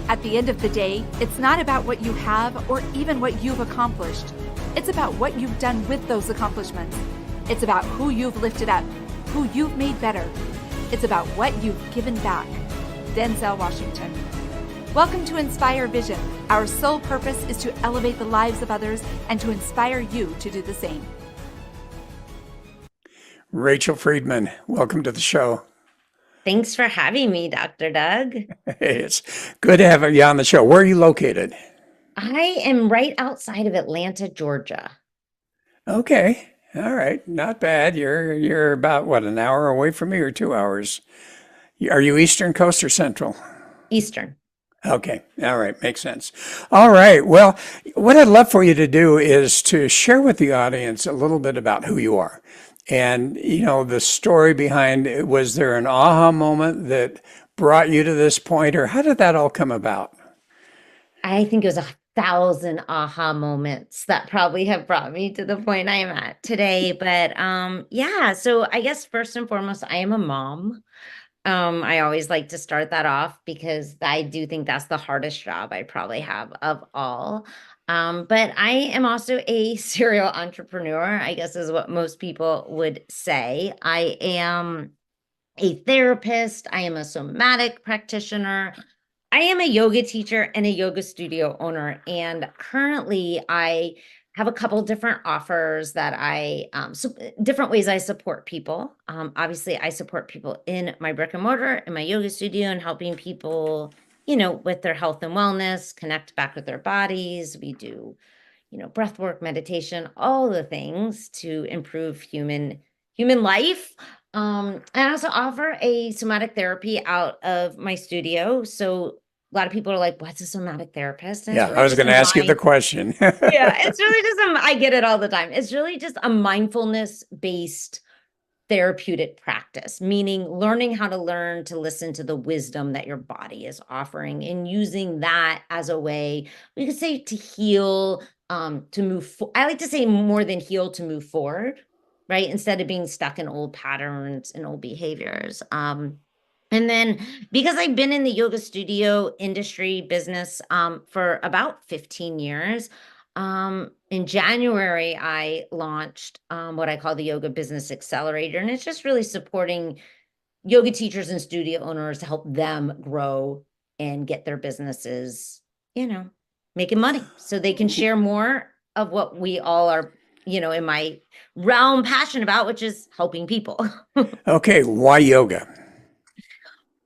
At the end of the day, it's not about what you have or even what you've accomplished. It's about what you've done with those accomplishments. It's about who you've lifted up, who you've made better. It's about what you've given back. Denzel Washington. Welcome to Inspire Vision. Our sole purpose is to elevate the lives of others and to inspire you to do the same. Rachel Friedman, welcome to the show. Thanks for having me, Dr. Doug. Hey, it's good to have you on the show. Where are you located? I am right outside of Atlanta, Georgia. Okay. All right. Not bad. You're about, what, an hour away from me or 2 hours? Are you Eastern Coast or Central? Eastern. Okay. All right. Makes sense. All right. Well, what I'd love for you to do is to share with the audience a little bit about who you are. And, the story behind it. Was there an aha moment that brought you to this point, or how did that all come about? I think it was 1,000 aha moments that probably have brought me to the point I am at today. But yeah, so I guess first and foremost, I am a mom. I always like to start that off because I do think that's the hardest job I probably have of all. But I am also a serial entrepreneur, I guess is what most people would say. I am a therapist. I am a somatic practitioner. I am a yoga teacher and a yoga studio owner. And currently I have a couple different offers that different ways I support people. Obviously I support people in my brick and mortar, in my yoga studio, and helping people, with their health and wellness, connect back with their bodies. We do, breath work, meditation, all the things to improve human life. I also offer a somatic therapy out of my studio. So a lot of people are like, what's a somatic therapist? And Yeah, I was going to ask you the question. yeah, it's really just, I get it all the time. It's really just a mindfulness-based therapeutic practice, meaning learning how to learn to listen to the wisdom that your body is offering and using that as a way, we could say, to heal, to move. I like to say more than heal, to move forward, right? Instead of being stuck in old patterns and old behaviors. And then because I've been in the yoga studio industry business for about 15 years, in January, I launched what I call the Yoga Business Accelerator. And it's just really supporting yoga teachers and studio owners to help them grow and get their businesses, making money so they can share more of what we all are, in my realm, passionate about, which is helping people. Okay, why yoga?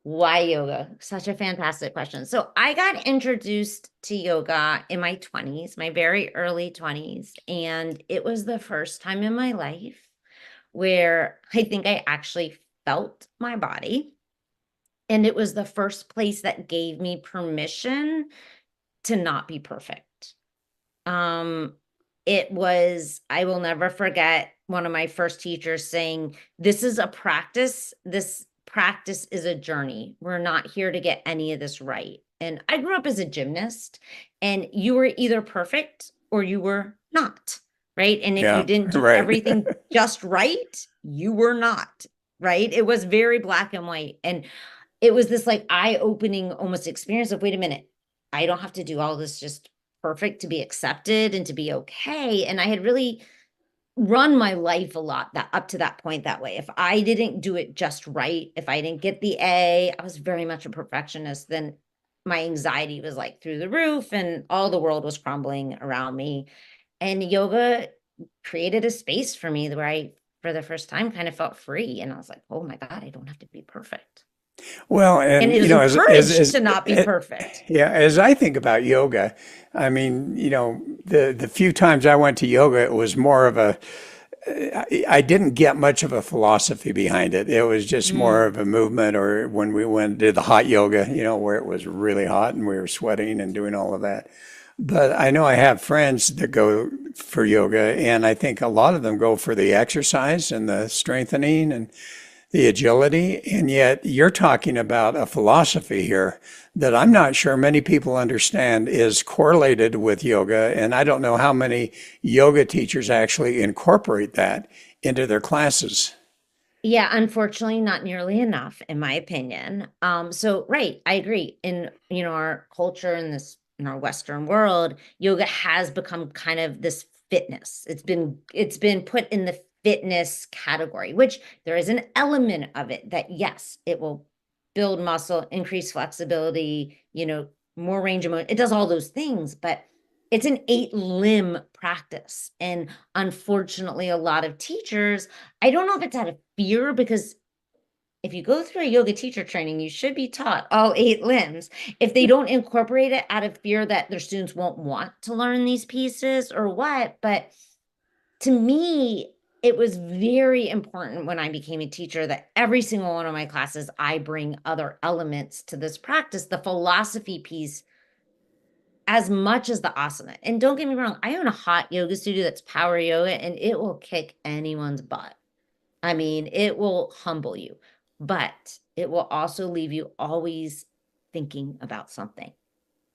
Why yoga? Such a fantastic question. So I got introduced to yoga in my 20s, my very early 20s. And it was the first time in my life where I think I actually felt my body. And it was the first place that gave me permission to not be perfect. It was, I will never forget one of my first teachers saying, this is a practice. This practice is a journey. We're not here to get any of this right. And I grew up as a gymnast, and you were either perfect or you were not, right? And if you didn't do everything just right, you were not, right? It was very black and white. And it was this like eye-opening almost experience of, wait a minute, I don't have to do all this just perfect to be accepted and to be okay. And I had really run my life a lot that up to that point that way. If I didn't do it just right, if I didn't get the A, I was very much a perfectionist. Then my anxiety was like through the roof and all the world was crumbling around me. And yoga created a space for me where I, for the first time, kind of felt free. And I was like, oh my God, I don't have to be perfect. Well, and it was encouraged to not be perfect. Yeah, as I think about yoga, I mean, the few times I went to yoga, it was more of I didn't get much of a philosophy behind it. It was just more of a movement, or when we went and did the hot yoga, where it was really hot and we were sweating and doing all of that. But I know I have friends that go for yoga, and I think a lot of them go for the exercise and the strengthening and the agility. And yet you're talking about a philosophy here that I'm not sure many people understand is correlated with yoga. And I don't know how many yoga teachers actually incorporate that into their classes. Yeah, unfortunately, not nearly enough, in my opinion. So right, I agree. In our culture in our Western world, yoga has become kind of this fitness. It's been put in the fitness category, which there is an element of it that yes, it will build muscle, increase flexibility, more range of motion. It does all those things, but it's an 8 limb practice. And unfortunately, a lot of teachers, I don't know if it's out of fear, because if you go through a yoga teacher training, you should be taught all 8 limbs. If they don't incorporate it out of fear that their students won't want to learn these pieces or what, but to me, it was very important when I became a teacher that every single one of my classes, I bring other elements to this practice, the philosophy piece, as much as the asana. And don't get me wrong, I own a hot yoga studio that's power yoga, and it will kick anyone's butt. I mean, it will humble you, but it will also leave you always thinking about something.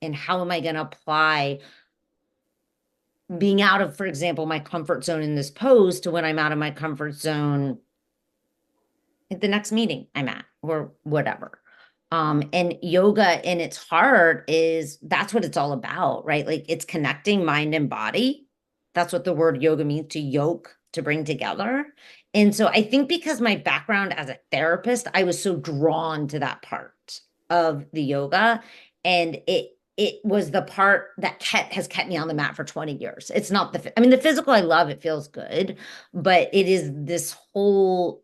And how am I going to apply being out of, for example, my comfort zone in this pose to when I'm out of my comfort zone at the next meeting I'm at or whatever. And yoga in its heart that's what it's all about, right? Like it's connecting mind and body. That's what the word yoga means, to yoke, to bring together. And so I think because my background as a therapist, I was so drawn to that part of the yoga. And it was the part that has kept me on the mat for 20 years. It's not the physical I love, it feels good, but it is this whole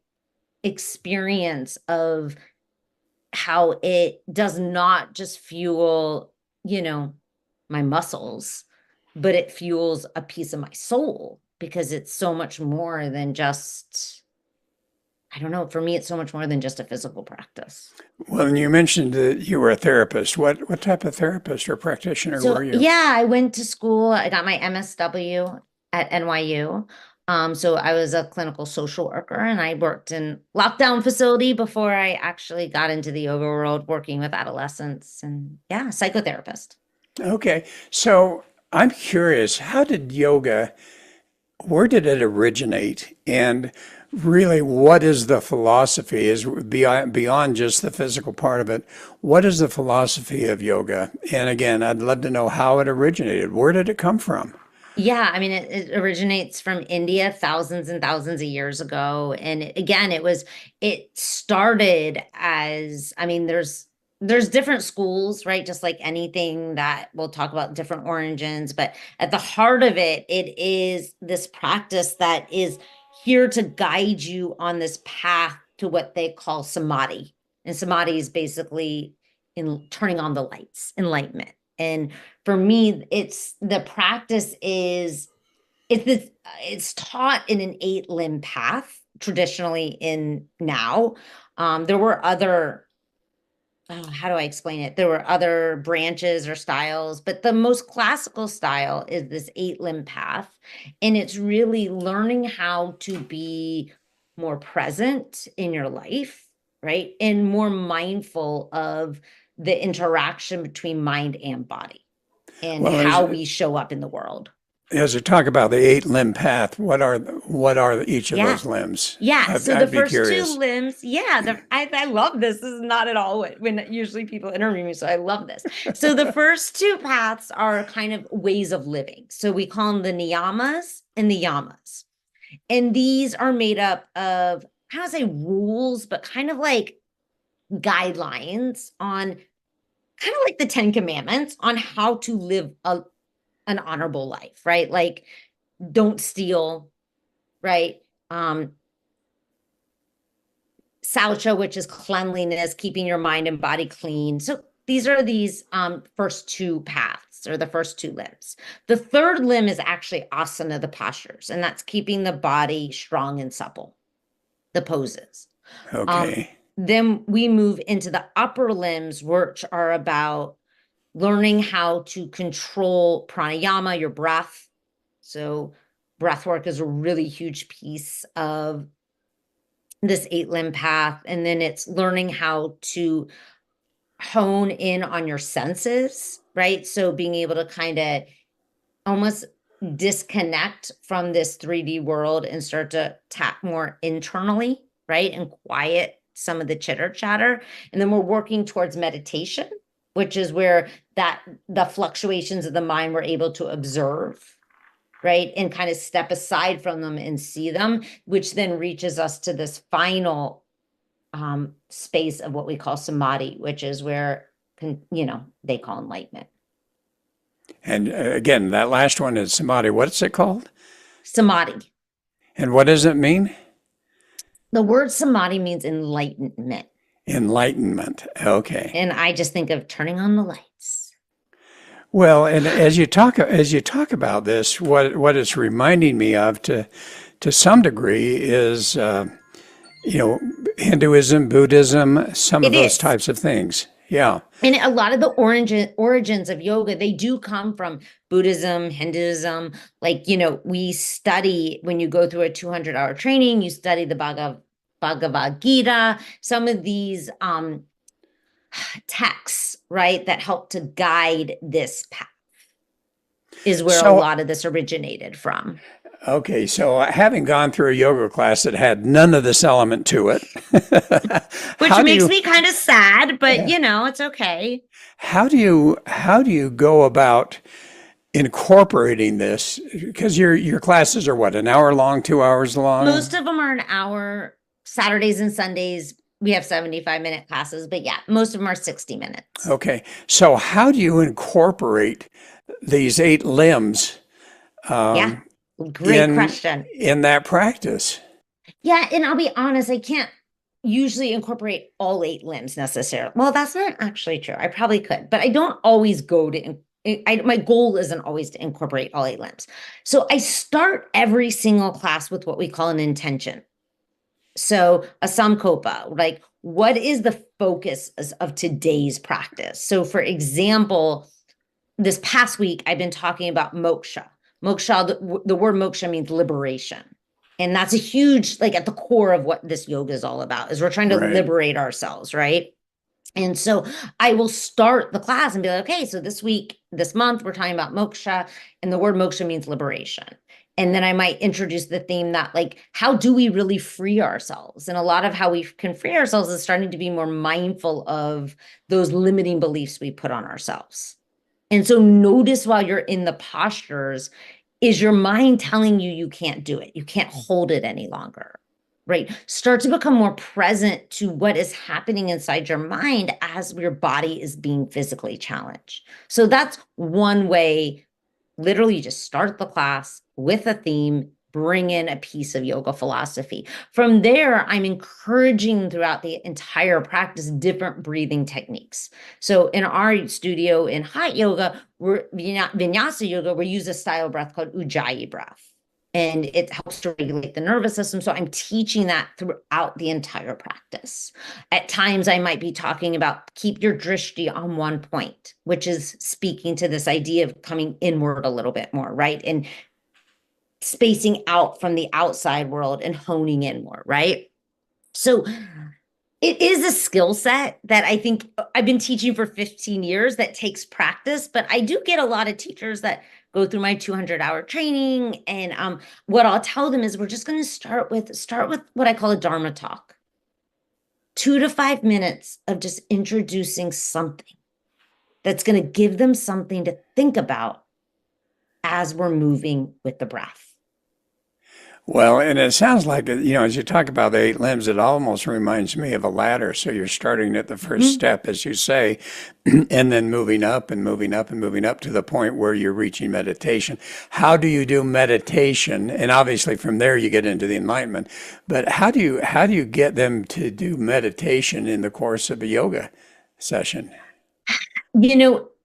experience of how it does not just fuel, my muscles, but it fuels a piece of my soul, because it's so much more than just, I don't know, for me, it's so much more than just a physical practice. Well, and you mentioned that you were a therapist. What type of therapist or practitioner were So you? yeah, I went to school. I got my MSW at NYU. So I was a clinical social worker, and I worked in lockdown facility before I actually got into the yoga world, working with adolescents, and yeah, psychotherapist. Okay, so I'm curious, where did it originate? And really, what is the philosophy? Is beyond just the physical part of it, what is the philosophy of yoga? And again, I'd love to know how it originated. Where did it come from? Yeah, it originates from India thousands and thousands of years ago. And again, it started as, there's different schools, right? Just like anything that we'll talk about, different origins, but at the heart of it, it is this practice that is here to guide you on this path to what they call samadhi. And samadhi is basically in turning on the lights, enlightenment. And for me, it's the practice is it's taught in an 8 limb path traditionally in now. There were other, how do I explain it? There were other branches or styles, but the most classical style is this 8 limb path. And it's really learning how to be more present in your life, right? And more mindful of the interaction between mind and body and Well, how we show up in the world. as we talk about the 8 limb path, what are each of Yeah. those limbs? Yeah. I'd, So the I'd be first two curious. limbs, yeah, I love this. This is not at all when usually people interview me. So I love this. So the first two paths are kind of ways of living. So we call them the niyamas and the yamas. And these are made up of, I don't say rules, but kind of like guidelines on kind of like the 10 Commandments on how to live an honorable life, right? Like don't steal, right? Saucha, which is cleanliness, keeping your mind and body clean. So these first two paths, or the first two limbs. The third limb is actually asana, the postures, and that's keeping the body strong and supple, the poses. Um, Okay. then we move into the upper limbs, which are about learning how to control pranayama, your breath. So breath work is a really huge piece of this 8 limb path. And then it's learning how to hone in on your senses, right? So being able to kind of almost disconnect from this 3D world and start to tap more internally, right? And quiet some of the chitter chatter. And then we're working towards meditation, which is where the fluctuations of the mind we're able to observe, right? And kind of step aside from them and see them, which then reaches us to this final space of what we call samadhi, which is where, they call enlightenment. And again, that last one is samadhi. What's it called? Samadhi. And what does it mean? The word samadhi means enlightenment. Enlightenment. Okay. And I just think of turning on the lights. Well, and as you talk about this, what it's reminding me of to some degree is Hinduism, Buddhism, some of those types of things. Yeah. And a lot of the origins of yoga, they do come from Buddhism, Hinduism. Like, we study, when you go through a 200-hour training, you study the Bhagavad Gita, some of these texts, right, that help to guide this path is where a lot of this originated from. Okay, so having gone through a yoga class that had none of this element to it, which makes me kind of sad, but it's okay. How do you go about incorporating this? Because your classes are what, an hour long, 2 hours long? Most of them are an hour. Saturdays and Sundays, we have 75-minute classes, but yeah, most of them are 60 minutes. Okay, so how do you incorporate these 8 limbs? Great question. In that practice. Yeah, and I'll be honest, I can't usually incorporate all 8 limbs necessarily. Well, that's not actually true. I probably could, but I don't always go to, my goal isn't always to incorporate all 8 limbs. So I start every single class with what we call an intention. So a samkopa, like what is the focus of today's practice? So for example, this past week, I've been talking about moksha. Moksha, the word moksha means liberation. And that's a huge, like at the core of what this yoga is all about, is we're trying to liberate ourselves, right? And so I will start the class and be like, okay, so this month, we're talking about moksha, and the word moksha means liberation. And then I might introduce the theme that, like, how do we really free ourselves? And a lot of how we can free ourselves is starting to be more mindful of those limiting beliefs we put on ourselves. And so notice while you're in the postures, is your mind telling you can't do it? You can't hold it any longer, right? Start to become more present to what is happening inside your mind as your body is being physically challenged. So that's one way. Literally, you just start the class with a theme, bring in a piece of yoga philosophy. From there, I'm encouraging throughout the entire practice different breathing techniques. So in our studio in hot yoga, vinyasa yoga, we use a style of breath called ujjayi breath. And it helps to regulate the nervous system. So I'm teaching that throughout the entire practice. At times, I might be talking about keep your drishti on one point, which is speaking to this idea of coming inward a little bit more, right? And spacing out from the outside world and honing in more, right? So it is a skill set that I think I've been teaching for 15 years that takes practice, but I do get a lot of teachers that go through my 200-hour training. And what I'll tell them is we're just going to start with what I call a Dharma talk. 2 to 5 minutes of just introducing something that's going to give them something to think about as we're moving with the breath. Well, and it sounds like, as you talk about the 8 limbs, it almost reminds me of a ladder. So you're starting at the first step, as you say, and then moving up and moving up and moving up to the point where you're reaching meditation. How do you do meditation? And obviously from there you get into the enlightenment. But how do you get them to do meditation in the course of a yoga session?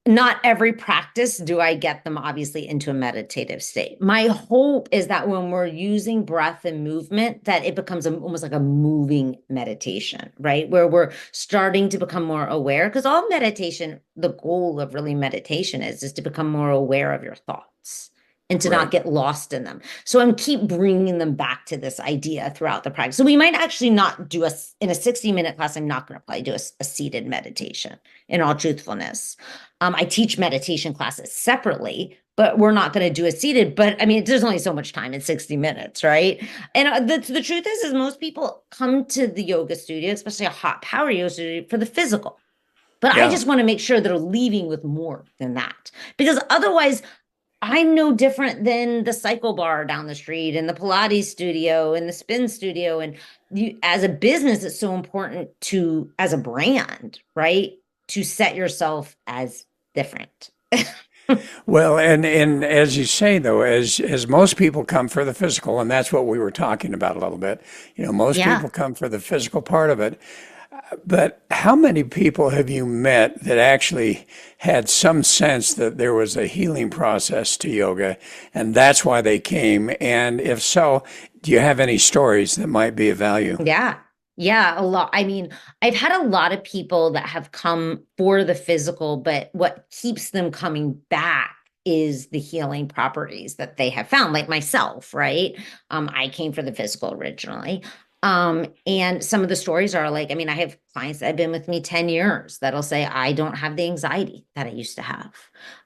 Not every practice do I get them obviously into a meditative state. My hope is that when we're using breath and movement, that it becomes almost like a moving meditation, right? Where we're starting to become more aware, because all meditation, the goal of really meditation is to become more aware of your thoughts and to not Right. get lost in them. So I'm keep bringing them back to this idea throughout the practice. So we might actually not do in a 60-minute class. I'm not going to probably do a seated meditation in all truthfulness. I teach meditation classes separately, but we're not going to do a seated. But I mean, there's only so much time in 60 minutes, right? And the truth is most people come to the yoga studio, especially a hot power yoga studio, for the physical. But I Yeah. just want to make sure they're leaving with more than that. Because otherwise, I'm no different than the cycle bar down the street and the Pilates studio and the spin studio. And you, as a business, it's so important to, as a brand, right, to set yourself as different. Well, and as you say though, as most people come for the physical, and that's what we were talking about a little bit. Most Yeah. people come for the physical part of it. But how many people have you met that actually had some sense that there was a healing process to yoga, and that's why they came? And if so, do you have any stories that might be of value? Yeah. Yeah, a lot. I mean, I've had a lot of people that have come for the physical, but what keeps them coming back is the healing properties that they have found, like myself, right? I came for the physical originally. And some of the stories are like, I mean, I have clients that have been with me 10 years that'll say, I don't have the anxiety that I used to have.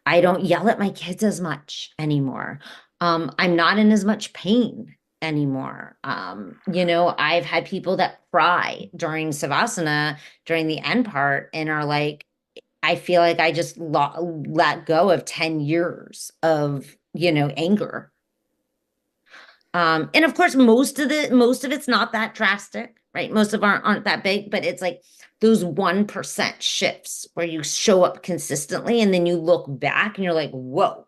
I don't yell at my kids as much anymore. I'm not in as much pain anymore. I've had people that cry during Savasana during the end part and are like, I feel like I just let go of 10 years of, anger. And of course, most of it's not that drastic, right? Most of aren't that big, but it's like those 1% shifts where you show up consistently and then you look back and you're like, whoa,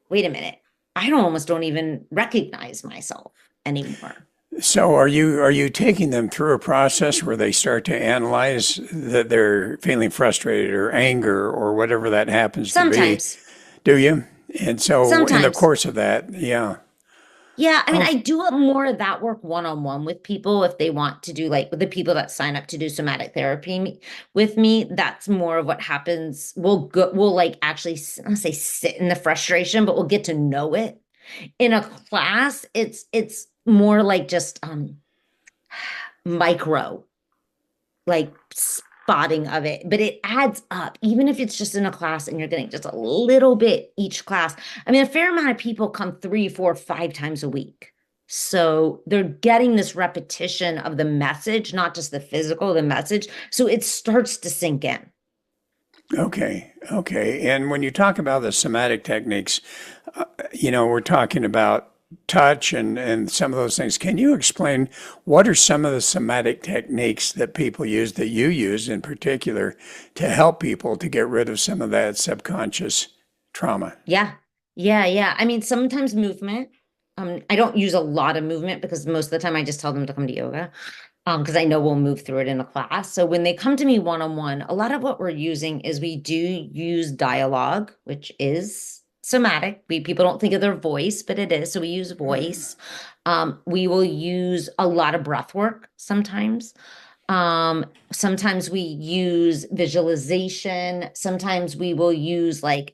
wait a minute. I almost don't even recognize myself anymore. So are you taking them through a process where they start to analyze that they're feeling frustrated or anger or whatever that happens to be? Sometimes, Do you? And so in the sometimes. course of that, yeah. Yeah, I mean, Oh, I do more of that work one-on-one with people if they want to do like with the people that sign up to do somatic therapy with me. That's more of what happens. We'll like actually, I don't say sit in the frustration, but we'll get to know it. In a class, it's more like just micro like spotting of it, but it adds up, even if it's just in a class and you're getting just a little bit each class. I mean, a fair amount of people come 3, 4, 5 times a week. So they're getting this repetition of the message, not just the physical, the message. So it starts to sink in. okay. Okay. And when you talk about the somatic techniques, we're talking about touch and some of those things. Can you explain what are some of the somatic techniques that people use, that you use in particular, to help people to get rid of some of that subconscious trauma? Yeah. Yeah. Yeah. I mean, sometimes movement. I don't use a lot of movement because most of the time I just tell them to come to yoga. Because I know we'll move through it in a class. So when they come to me one-on-one, a lot of what we're using is we do use dialogue, which is somatic. People don't think of their voice, but it is. So we use voice. We will use a lot of breath work sometimes. Sometimes we use visualization. Sometimes we will use like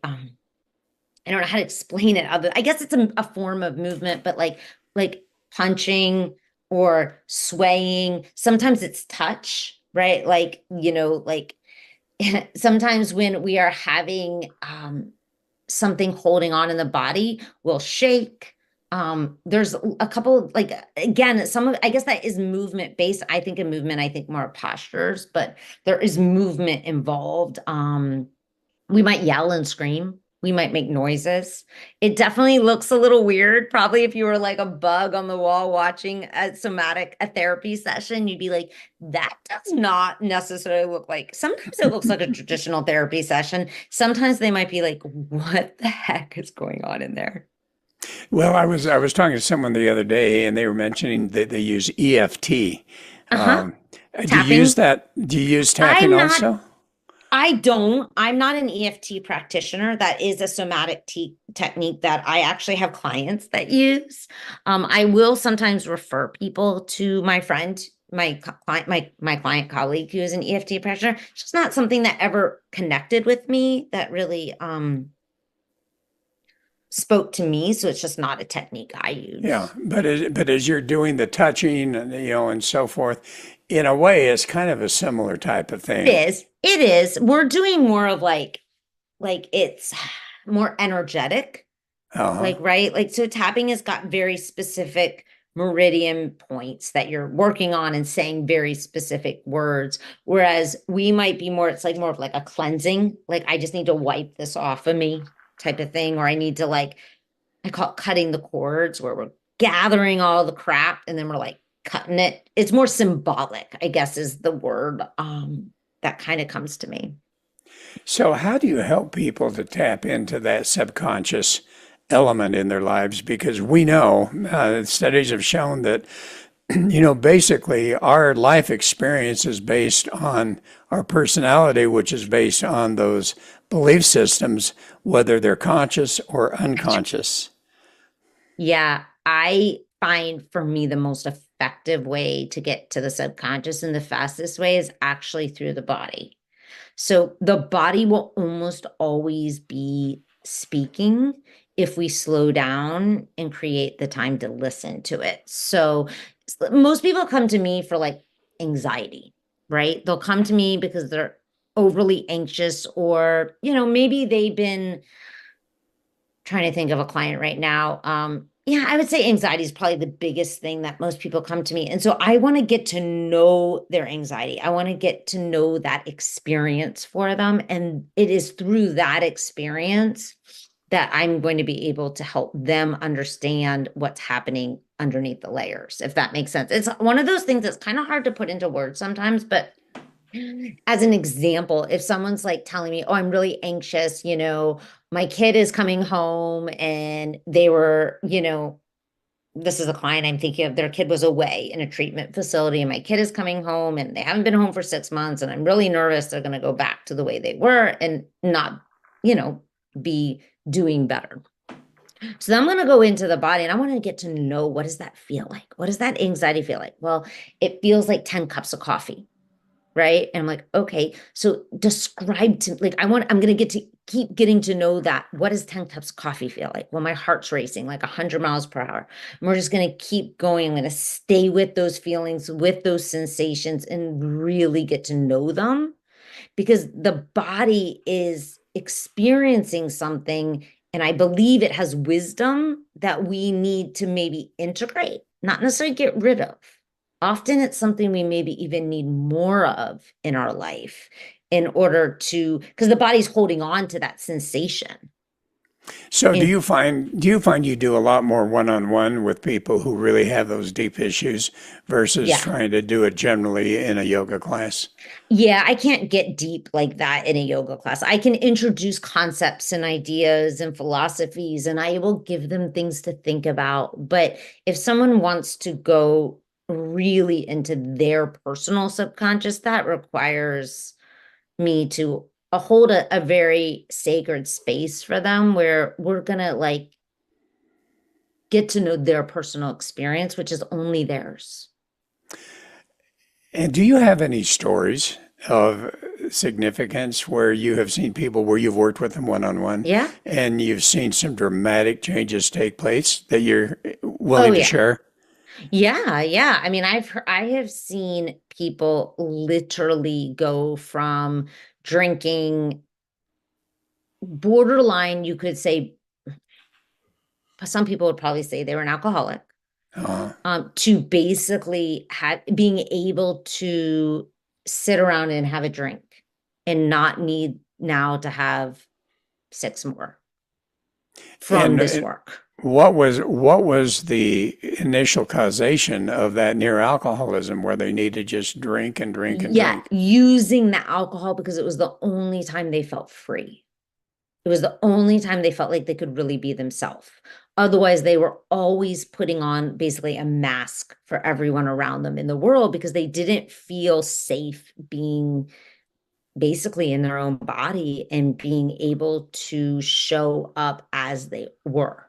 I don't know how to explain it. I guess it's a form of movement, but like punching or swaying. Sometimes it's touch, right? Like, like sometimes when we are having something holding on in the body, we'll shake. There's a couple, like again, some of I guess that is movement based. I think in movement, I think more postures, but there is movement involved. We might yell and scream. We might make noises. It definitely looks a little weird. Probably if you were like a bug on the wall watching a therapy session, you'd be like, that does not necessarily look like, sometimes it looks like a traditional therapy session. Sometimes they might be like, what the heck is going on in there? Well, I was talking to someone the other day, and they were mentioning that they use EFT. Uh-huh. Do you use Tapping. that? Do you use tapping I'm not also? I'm not an EFT practitioner. That is a somatic technique that I actually have clients that use. I will sometimes refer people to my friend, client, my client colleague who is an EFT practitioner. It's just not something that ever connected with me that really spoke to me. So it's just not a technique I Yeah, use. but as you're doing the touching and and so forth, in a way, it's kind of a similar type of It thing. is. It is. We're doing more of like it's more energetic. Uh-huh. Like, right? Like, so tapping has got very specific meridian points that you're working on and saying very specific words. Whereas we might be more, it's like more of like a cleansing. Like, I just need to wipe this off of me type of thing. Or I need to like, I call it cutting the cords where we're gathering all the crap and then we're like cutting it. It's more symbolic, I guess, is the word that kind of comes to me. So, how do you help people to tap into that subconscious element in their lives? Because we know studies have shown that, basically our life experience is based on our personality, which is based on those belief systems, whether they're conscious or unconscious. Yeah, I find for me the most effective way to get to the subconscious and the fastest way is actually through the body. So the body will almost always be speaking if we slow down and create the time to listen to it. So most people come to me for like anxiety, right? They'll come to me because they're overly anxious or, maybe they've been trying to think of a client right now. Yeah, I would say anxiety is probably the biggest thing that most people come to me. And so I want to get to know their anxiety. I want to get to know that experience for them. And it is through that experience that I'm going to be able to help them understand what's happening underneath the layers, if that makes sense. It's one of those things that's kind of hard to put into words sometimes, but as an example, if someone's like telling me, oh, I'm really anxious, my kid is coming home and they were, this is a client I'm thinking of, their kid was away in a treatment facility and my kid is coming home and they haven't been home for 6 months and I'm really nervous they're going to go back to the way they were and not, you know, be doing better. So I'm going to go into the body and I want to get to know, what does that feel like? What does that anxiety feel like? Well, it feels like 10 cups of coffee. Right. And I'm like, okay, so describe to like, I'm going to get to keep getting to know that. What does 10 cups of coffee feel like? Well, my heart's racing like 100 miles per hour. And we're just going to keep going. I'm going to stay with those feelings, with those sensations, and really get to know them because the body is experiencing something. And I believe it has wisdom that we need to maybe integrate, not necessarily get rid of. Often it's something we maybe even need more of in our life in order to, because the body's holding on to that sensation. So do And you do a lot more one-on-one with people who really have those deep issues versus yeah, trying to do it generally in a yoga class? yeah, I can't get deep like that in a yoga class. I can introduce concepts and ideas and philosophies, and I will give them things to think about. But if someone wants to go really into their personal subconscious, that requires me to hold a very sacred space for them where we're gonna like get to know their personal experience, which is only theirs. And do you have any stories of significance where you have seen people where you've worked with them one-on-one Yeah. and you've seen some dramatic changes take place that you're Oh willing to yeah. share? Yeah, yeah. I mean, I have seen people literally go from drinking borderline, you could say, some people would probably say they were an alcoholic, Uh, to basically being able to sit around and have a drink and not need now to have six more from and this work. what was the initial causation of that near alcoholism where they need to just drink and drink and Yeah, drink? using the alcohol because it was the only time they felt free. It was the only time they felt like they could really be themselves. Otherwise, they were always putting on basically a mask for everyone around them in the world because they didn't feel safe being basically in their own body and being able to show up as they were,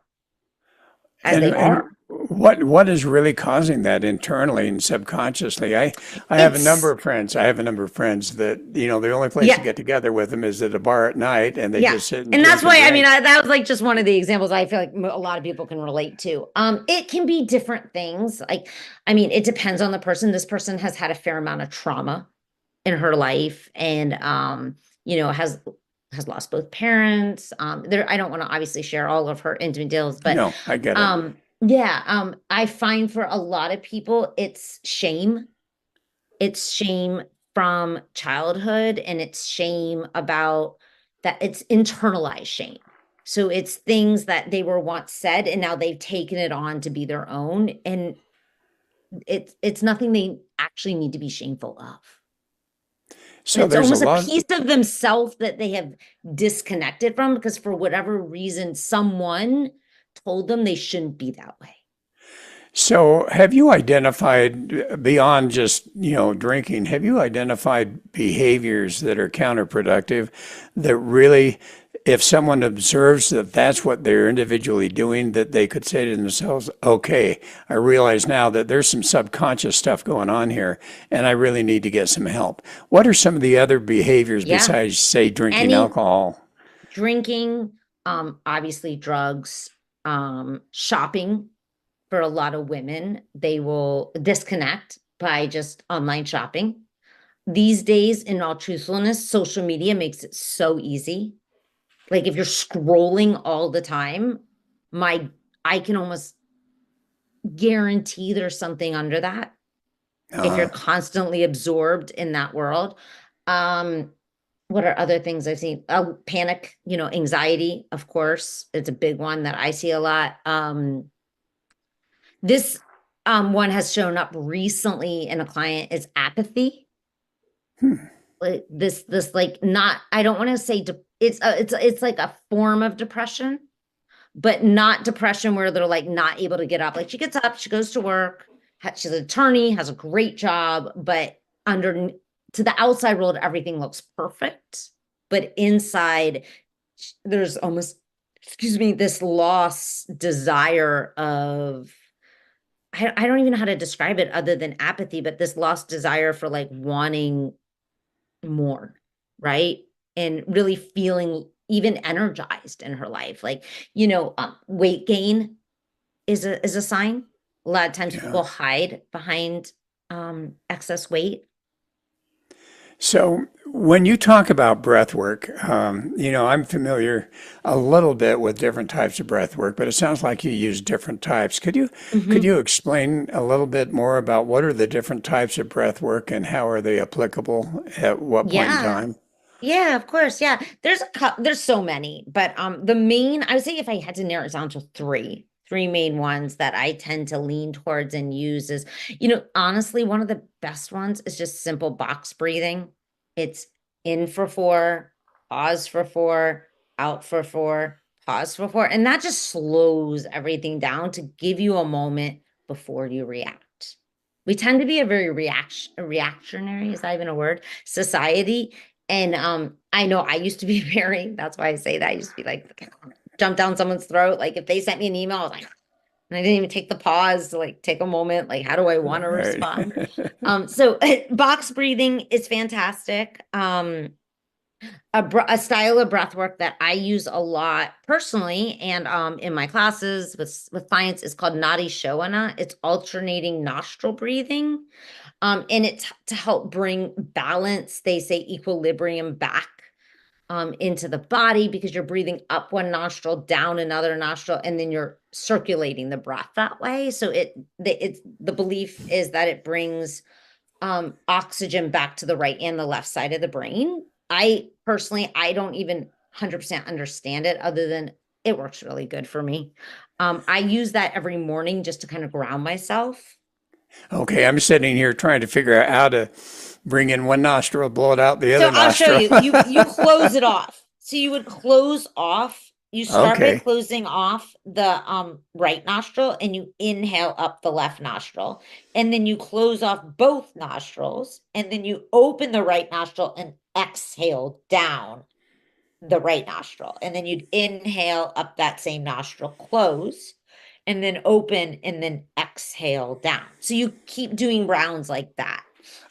as And they and are. What is really causing that internally and subconsciously? I have a number It's, of friends. I have a number of friends that, the only place to yeah, get together with them is at a bar at night, and they yeah. just sit and And that's drink and why, I mean, drink. that was like just one of the examples I feel like a lot of people can relate to. It can be different things. Like, I mean, it depends on the person. This person has had a fair amount of trauma in her life and, has lost both parents. I don't want to obviously share all of her intimate deals, but, No, I get it. yeah, I find for a lot of people, it's shame. It's shame from childhood and it's shame about that it's internalized shame. So it's things that they were once said and now they've taken it on to be their own. And it's nothing they actually need to be shameful of. So It's there's a almost a lot. piece of themselves that they have disconnected from because for whatever reason, someone told them they shouldn't be that way. So have you identified beyond just, drinking, have you identified behaviors that are counterproductive that really, if someone observes that that's what they're individually doing, that they could say to themselves, okay, I realize now that there's some subconscious stuff going on here and I really need to get some help. What are some of the other behaviors Yeah. besides, say, drinking Any alcohol? drinking, obviously drugs, shopping for a lot of women, they will disconnect by just online shopping. These days, in all truthfulness, social media makes it so easy. Like if you're scrolling all the time, my I can almost guarantee there's something under that if you're Uh, constantly absorbed in that world. Um, what are other things I've seen? Panic, anxiety, of course. It's a big one that I see a lot. This one has shown up recently in a client is apathy. Like this like not I don't want to say it's like a form of depression, but not depression where they're like not able to get up. Like she gets up, she goes to work, she's an attorney, has a great job, but under to the outside world everything looks perfect, but inside there's almost, excuse me, this lost desire of I don't even know how to describe it other than apathy, but this lost desire for like wanting more, right? And really feeling even energized in her life. Like, weight gain is a sign. A lot of times yeah. people hide behind excess weight. So when you talk about breath work, I'm familiar a little bit with different types of breath work, but it sounds like you use different types. Could Mhm. you explain a little bit more about what are the different types of breath work and how are they applicable at what point in Yeah. time? Yeah, of course. Yeah. There's so many, but the main, I would say if I had to narrow it down to three main ones that I tend to lean towards and use is, honestly, one of the best ones is just simple box breathing. It's in for 4, pause for 4, out for 4, pause for 4, and that just slows everything down to give you a moment before you react. We tend to be a very reactionary, is that even a word? Society, and I know I used to be very, that's why I say that. I used to be like jump down someone's throat. Like if they sent me an email, I was like, and I didn't even take the pause to like take a moment. Like, how do I want to Right. respond? So box breathing is fantastic. A style of breath work that I use a lot personally and in my classes with clients is called Nadi Shoana. It's alternating nostril breathing. And it's to help bring balance, they say equilibrium back into the body because you're breathing up one nostril, down another nostril, and then you're circulating the breath that way. So the belief is that it brings oxygen back to the right and the left side of the brain. I personally, I don't even 100% understand it other than it works really good for me. I use that every morning just to kind of ground myself. Okay, I'm sitting here trying to figure out how to bring in one nostril, blow it out the So other I'll show nostril. you. You close it off. So you would close off. You start by Okay. closing off the right nostril and you inhale up the left nostril. And then you close off both nostrils and then you open the right nostril and exhale down the right nostril. And then you'd inhale up that same nostril, close. and then open and then exhale down. So you keep doing rounds like that.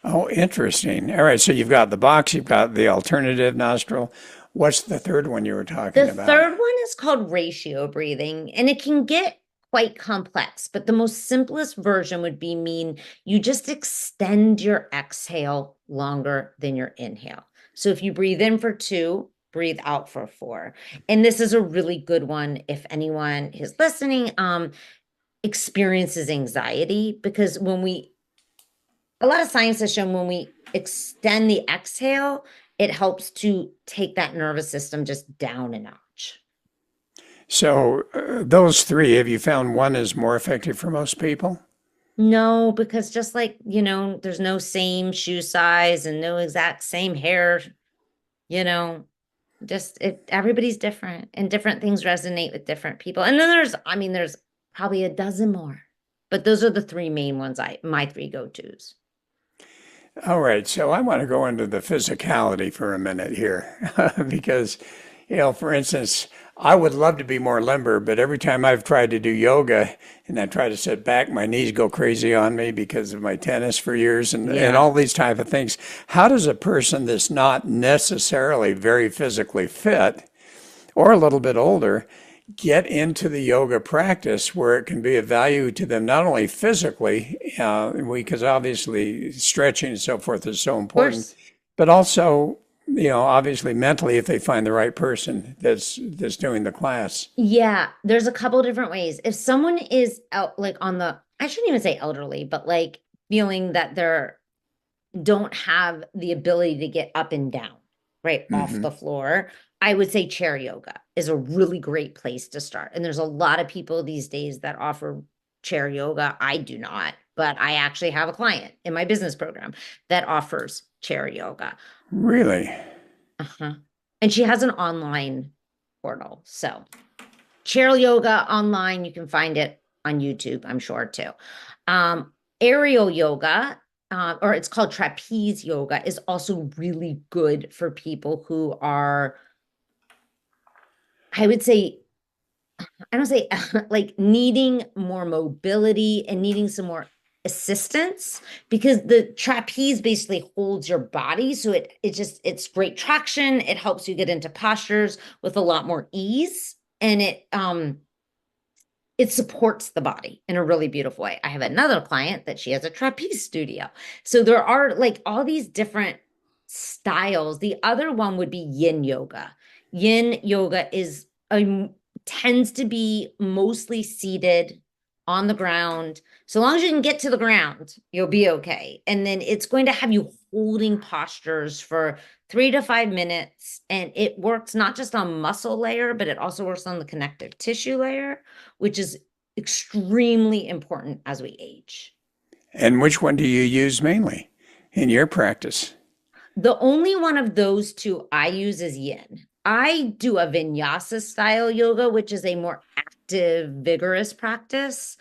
Oh, interesting. All right. So you've got the box, you've got the alternative nostril. What's the third one you were The talking about? third one is called ratio breathing, and it can get quite complex, but the most simplest version would be mean you just extend your exhale longer than your inhale. So if you breathe in for 2, breathe out for 4. And this is a really good one if anyone is listening experiences anxiety, because a lot of science has shown when we extend the exhale, it helps to take that nervous system just down a notch. So those three, have you found one is more effective for most people? No, because just like, there's no same shoe size and no exact same hair, you know, everybody's different and different things resonate with different people. And then there's probably a dozen more, but those are the three main ones my three go-tos. All right, so I want to go into the physicality for a minute here because, for instance, I would love to be more limber, but every time I've tried to do yoga and I try to sit back, my knees go crazy on me because of my tennis for years and Yeah. all these type of things. How does a person that's not necessarily very physically fit or a little bit older get into the yoga practice where it can be of value to them, not only physically, because obviously stretching and so forth is so Of important, course. but also, obviously mentally if they find the right person that's doing the class. Yeah, there's a couple different ways. If someone is out like I shouldn't even say elderly, but like feeling that they're don't have the ability to get up and down, right, off Hmm. the floor, I would say chair yoga is a really great place to start. And there's a lot of people these days that offer chair yoga. I do not, but I actually have a client in my business program that offers chair yoga. Really? Uh-huh. And she has an online portal. So chair yoga online, you can find it on YouTube, I'm sure too. Aerial yoga, or it's called trapeze yoga, is also really good for people who are, I would say, I don't say like needing more mobility and needing some more assistance, because the trapeze basically holds your body. So it's great traction. It helps you get into postures with a lot more ease. And it supports the body in a really beautiful way. I have another client that she has a trapeze studio. So there are like all these different styles. The other one would be yin yoga. Yin yoga tends to be mostly seated on the ground. So long as you can get to the ground, you'll be okay. And then it's going to have you holding postures for 3 to 5 minutes. And it works not just on muscle layer, but it also works on the connective tissue layer, which is extremely important as we age. And which one do you use mainly in your practice? The only one of those two I use is yin. I do a vinyasa style yoga, which is a more active, vigorous practice.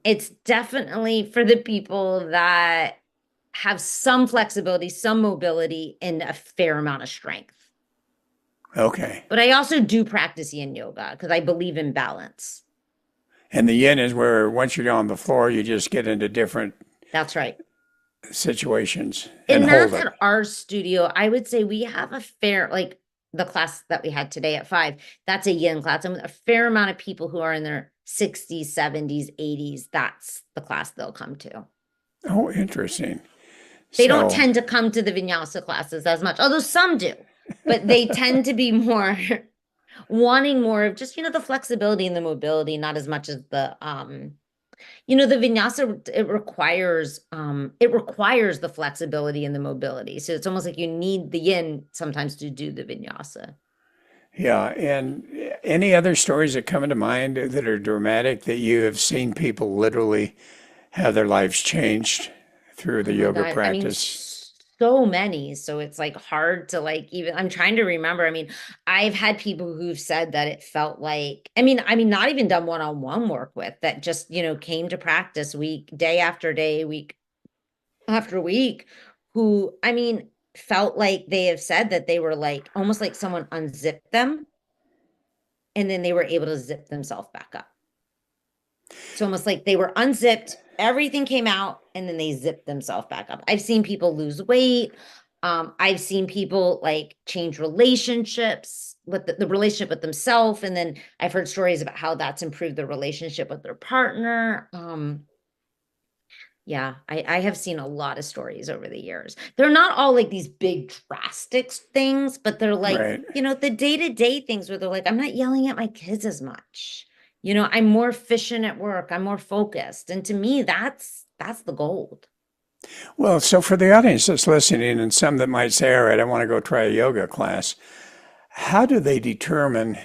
It's definitely for the people that have some flexibility, some mobility, and a fair amount of strength. Okay. But I also do practice yin yoga because I believe in balance. And the yin is where once you're on the floor, you just get into different That's right. situations and And hold that's it. at our studio. I would say we have a fair, like the class that we had today at 5, that's a yin class. And a fair amount of people who are in their 60s, 70s, 80s, that's the class they'll come to. Oh, interesting. They don't So, tend to come to the vinyasa classes as much, although some do, but they tend to be more wanting more of just, the flexibility and the mobility, not as much as the vinyasa, it requires the flexibility and the mobility. So it's almost like you need the yin sometimes to do the vinyasa. yeah. And any other stories that come to mind that are dramatic that you have seen people literally have their lives changed through the Oh my yoga God. I mean, practice? so many. So it's like hard to like even I'm trying to remember. I mean, I've had people who've said that it felt like, I mean, not even done one-on-one work with that just, came to practice day after day, week after week, who, felt like they have said that they were like almost like someone unzipped them and then they were able to zip themselves back up. It's almost like they were unzipped, everything came out, and then they zipped themselves back up. I've seen people lose weight. I've seen people like change relationships with the relationship with themselves. And then I've heard stories about how that's improved the relationship with their partner. Yeah, I have seen a lot of stories over the years. They're not all like these big drastic things, but they're like, Right. the day-to-day things where they're like, I'm not yelling at my kids as much. I'm more efficient at work. I'm more focused. And to me, that's the gold. Well, so for the audience that's listening and some that might say, all right, I want to go try a yoga class, how do they determine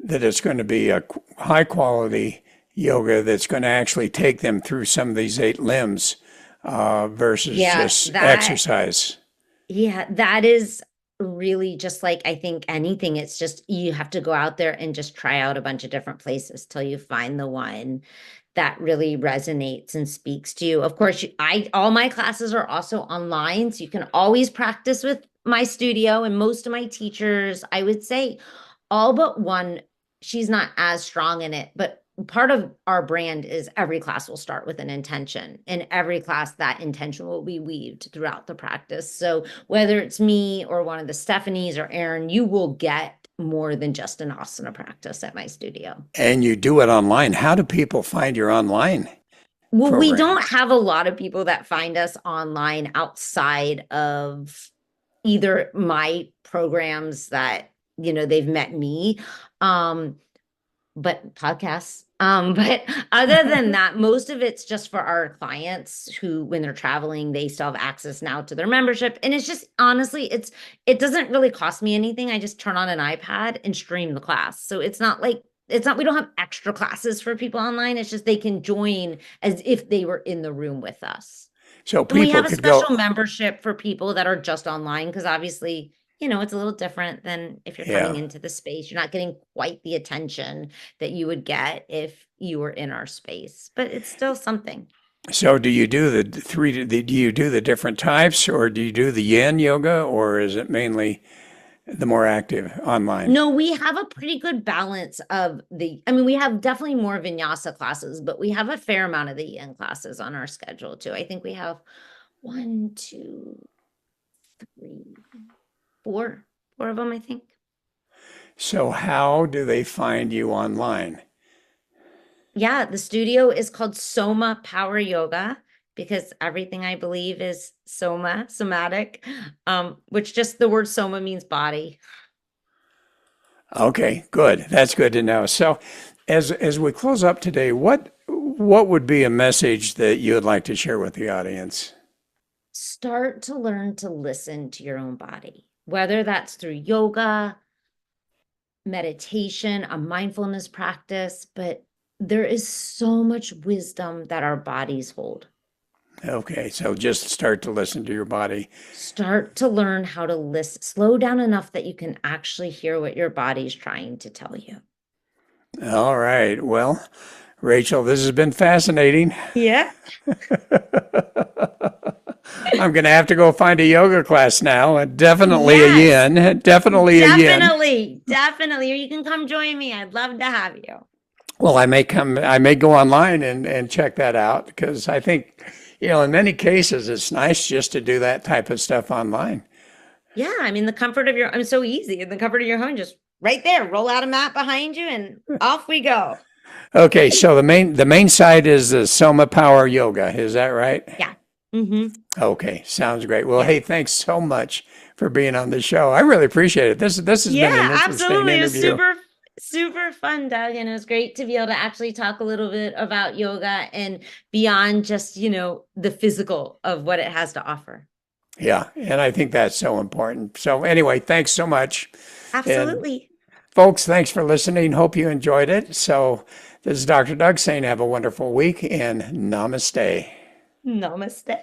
that it's going to be a high quality yoga that's going to actually take them through some of these 8 limbs versus Yeah, just exercise? that is really just like I think anything. It's just you have to go out there and just try out a bunch of different places till you find the one that really resonates and speaks to you. Of course, all my classes are also online, so you can always practice with my studio, and most of my teachers, I would say all but one, she's not as strong in it, but part of our brand is every class will start with an intention, and every class that intention will be weaved throughout the practice. So whether it's me or one of the Stephanies or Aaron, you will get more than just an asana practice at my studio. And you do it online. How do people find your online Well, we program? don't have a lot of people that find us online outside of either my programs that, they've met me, but podcasts. But other than that, most of it's just for our clients who, when they're traveling, they still have access now to their membership. And it's just, honestly, it doesn't really cost me anything. I just turn on an iPad and stream the class. So we don't have extra classes for people online. It's just they can join as if they were in the room with us. So And we people have a could go. special membership for people that are just online because obviously, it's a little different than if you're coming Yeah. into the space. You're not getting quite the attention that you would get if you were in our space, but it's still something. So do you do the three? Do you do the different types, or do you do the yin yoga, or is it mainly the more active online? No, we have a pretty good balance we have definitely more vinyasa classes, but we have a fair amount of the yin classes on our schedule too. I think we have 1, 2, 3, 4 of them, I think. So how do they find you online? Yeah, the studio is called Soma Power Yoga because everything I believe is somatic, which just the word soma means body. Okay, good. That's good to know. So as we close up today, what would be a message that you would like to share with the audience? Start to learn to listen to your own body, whether that's through yoga, meditation, a mindfulness practice, but there is so much wisdom that our bodies hold. Okay, so just start to listen to your body. Start to learn how to listen, slow down enough that you can actually hear what your body's trying to tell you. All right. Well, Rachel, this has been fascinating. Yeah. I'm going to have to go find a yoga class now. And definitely a Yes. yin. Definitely a yin. Definitely. Or you can come join me. I'd love to have you. Well, I may go online and check that out because I think, in many cases, it's nice just to do that type of stuff online. Yeah. The comfort of I'm so easy. In the comfort of your home, just right there, roll out a mat behind you and off we go. Okay. So the main site is the Soma Power Yoga. Is that right? Yeah. Mm-hmm. Okay. Sounds great. Well, hey, thanks so much for being on the show. I really appreciate it. This has been an interesting absolutely. interview. It was super fun, Doug. And it was great to be able to actually talk a little bit about yoga and beyond just, the physical of what it has to offer. Yeah. And I think that's so important. So anyway, thanks so much. Absolutely. And folks, thanks for listening. Hope you enjoyed it. So this is Dr. Doug saying have a wonderful week and namaste. Namaste.